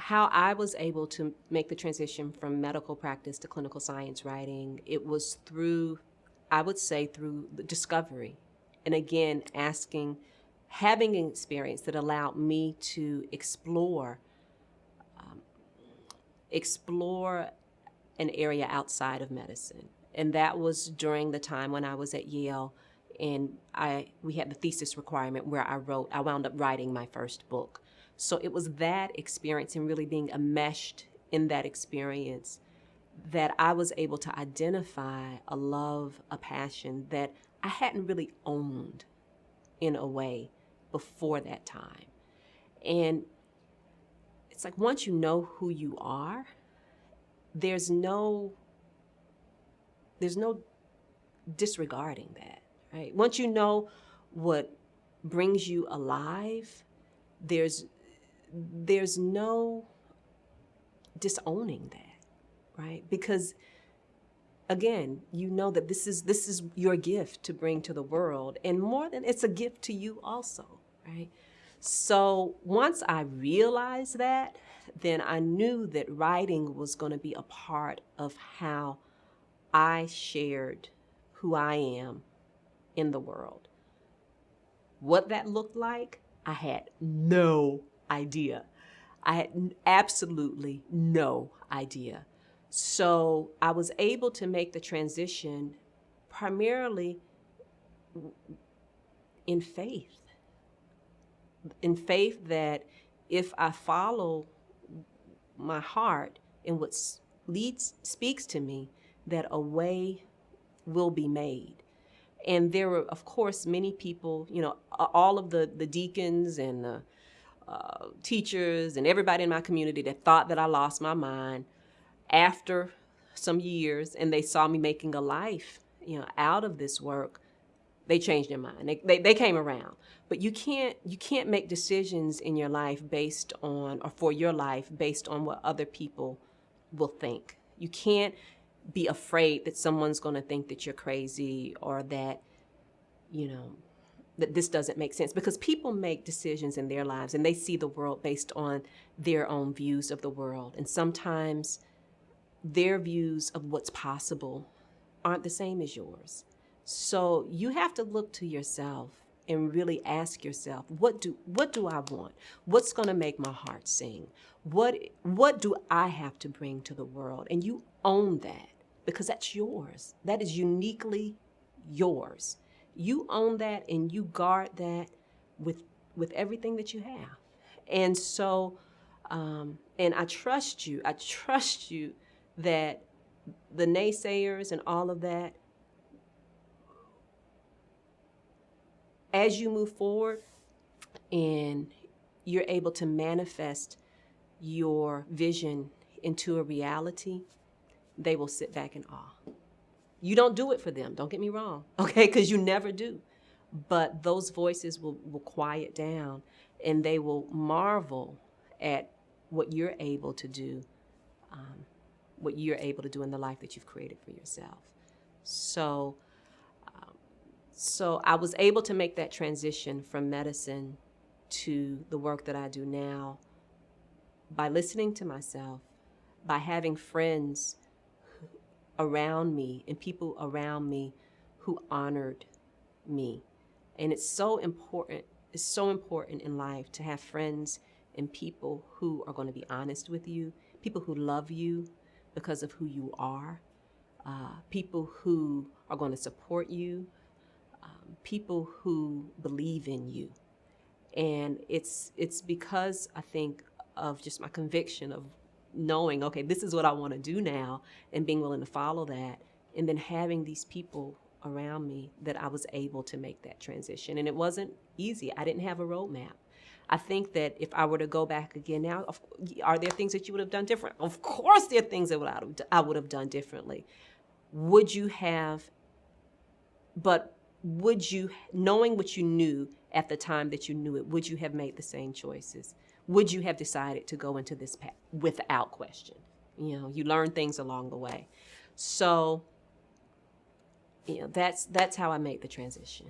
how I was able to make the transition from medical practice to clinical science writing, it was through, I would say, through the discovery. And again, having an experience that allowed me to explore an area outside of medicine. And that was during the time when I was at Yale, and we had the thesis requirement where I wound up writing my first book. So it was that experience and really being enmeshed in that experience that I was able to identify a love, a passion that I hadn't really owned in a way before that time. And it's like once you know who you are, there's no disregarding that, right? Once you know what brings you alive, there's no disowning that, right? Because again, you know that this is your gift to bring to the world, and more than it's a gift to you also, right? So once I realized that, then I knew that writing was going to be a part of how I shared who I am in the world. What that looked like, I had no idea. I had absolutely no idea. So I was able to make the transition primarily in faith that if I follow my heart and what speaks to me, that a way will be made. And there were, of course, many people, all of the deacons and the teachers and everybody in my community that thought that I lost my mind after some years, and they saw me making a life, out of this work. They changed their mind. They came around. But you can't make decisions in your life or for your life based on what other people will think. You can't be afraid that someone's going to think that you're crazy or that, that this doesn't make sense, because people make decisions in their lives and they see the world based on their own views of the world. And sometimes their views of what's possible aren't the same as yours. So you have to look to yourself and really ask yourself, what do I want? What's going to make my heart sing? What do I have to bring to the world? And you own that, because that's yours. That is uniquely yours. You own that and you guard that with everything that you have. And so, and I trust you that the naysayers and all of that, as you move forward and you're able to manifest your vision into a reality, they will sit back in awe. You don't do it for them, don't get me wrong, okay? Because you never do. But those voices will quiet down and they will marvel at what you're able to do, in the life that you've created for yourself. So I was able to make that transition from medicine to the work that I do now by listening to myself, by having friends around me and people around me who honored me. And it's so important in life to have friends and people who are going to be honest with you, people who love you because of who you are, people who are going to support you, people who believe in you. And it's because I think of just my conviction of knowing, okay, this is what I want to do now, and being willing to follow that, and then having these people around me, that I was able to make that transition. And it wasn't easy. I didn't have a roadmap. I think that if I were to go back again now, are there things that you would have done different? Of course there are things that I would have done differently. Would you, knowing what you knew at the time that you knew it, would you have made the same choices? Would you have decided to go into this path without question? You learn things along the way. So, that's how I made the transition.